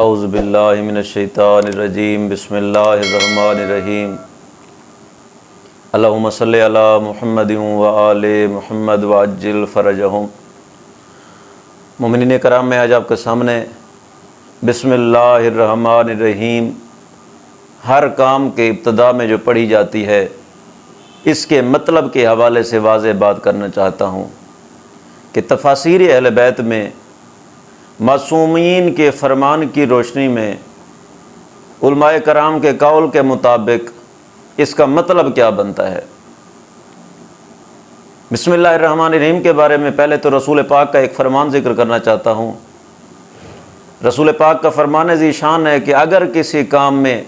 اعوذ باللہ من الشیطان الرجیم بسم اللہ الرحمن الرحیم اللہم صلی علی محمد وآل محمد وعجل فرجہم۔ مومنین کرام، میں آج آپ کے سامنے بسم اللہ الرحمن الرحیم ہر کام کے ابتدا میں جو پڑھی جاتی ہے اس کے مطلب کے حوالے سے واضح بات کرنا چاہتا ہوں کہ تفاسیر اہل بیت میں معصومین کے فرمان کی روشنی میں علماء کرام کے قول کے مطابق اس کا مطلب کیا بنتا ہے۔ بسم اللہ الرحمن الرحیم کے بارے میں پہلے تو رسول پاک کا ایک فرمان ذکر کرنا چاہتا ہوں۔ رسول پاک کا فرمان ذی شان ہے کہ اگر کسی کام میں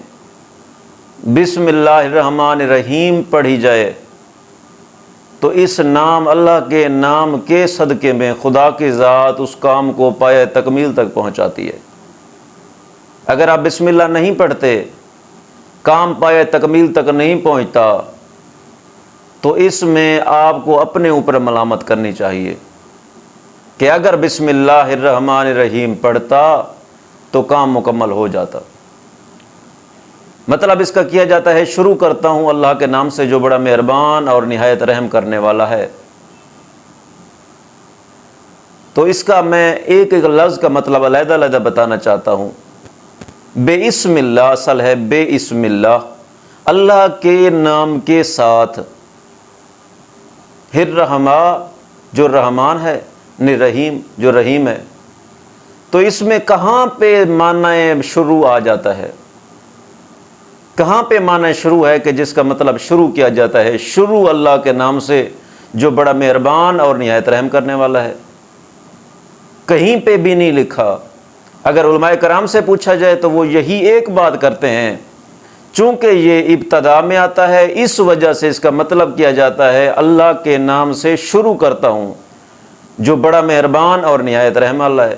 بسم اللہ الرحمن الرحیم پڑھی جائے تو اس نام اللہ کے نام کے صدقے میں خدا کی ذات اس کام کو پایہ تکمیل تک پہنچاتی ہے۔ اگر آپ بسم اللہ نہیں پڑھتے، کام پایہ تکمیل تک نہیں پہنچتا، تو اس میں آپ کو اپنے اوپر ملامت کرنی چاہیے کہ اگر بسم اللہ الرحمن الرحیم پڑھتا تو کام مکمل ہو جاتا۔ مطلب اس کا کیا جاتا ہے، شروع کرتا ہوں اللہ کے نام سے جو بڑا مہربان اور نہایت رحم کرنے والا ہے۔ تو اس کا میں ایک ایک لفظ کا مطلب علیحدہ علیحدہ بتانا چاہتا ہوں۔ بے اسم اللہ اصل ہے بے اسم اللہ، اللہ کے نام کے ساتھ، الرحمٰ جو رحمان ہے، رحیم جو رحیم ہے۔ تو اس میں کہاں پہ معنی شروع آ جاتا ہے، کہاں پہ معنی شروع ہے کہ جس کا مطلب شروع کیا جاتا ہے شروع اللہ کے نام سے جو بڑا مہربان اور نہایت رحم کرنے والا ہے؟ کہیں پہ بھی نہیں لکھا۔ اگر علماء کرام سے پوچھا جائے تو وہ یہی ایک بات کرتے ہیں، چونکہ یہ ابتدا میں آتا ہے اس وجہ سے اس کا مطلب کیا جاتا ہے اللہ کے نام سے شروع کرتا ہوں جو بڑا مہربان اور نہایت رحم والا ہے۔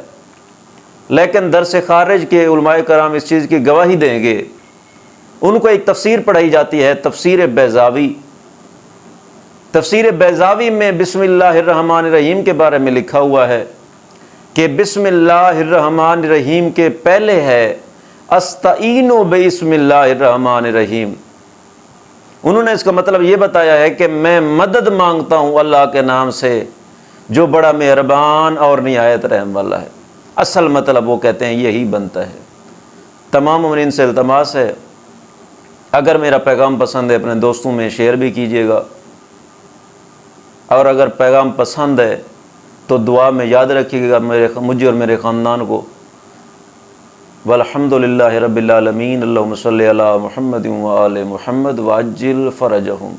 لیکن درس خارج کے علماء کرام اس چیز کی گواہی دیں گے۔ ان کو ایک تفسیر پڑھائی جاتی ہے، تفسیر بیضاوی۔ تفسیر بیضاوی میں بسم اللہ الرحمن الرحیم کے بارے میں لکھا ہوا ہے کہ بسم اللہ الرحمن الرحیم کے پہلے ہے استعین بسم اللہ الرحمن الرحیم۔ انہوں نے اس کا مطلب یہ بتایا ہے کہ میں مدد مانگتا ہوں اللہ کے نام سے جو بڑا مہربان اور نہایت رحم والا ہے۔ اصل مطلب وہ کہتے ہیں یہی بنتا ہے۔ تمام مومنین سے التماس ہے، اگر میرا پیغام پسند ہے اپنے دوستوں میں شیئر بھی کیجیے گا، اور اگر پیغام پسند ہے تو دعا میں یاد رکھیے گا مجھے اور میرے خاندان کو۔ والحمدللہ رب العالمین، اللہم صلی علی محمد وآل محمد وعجل فرجہم۔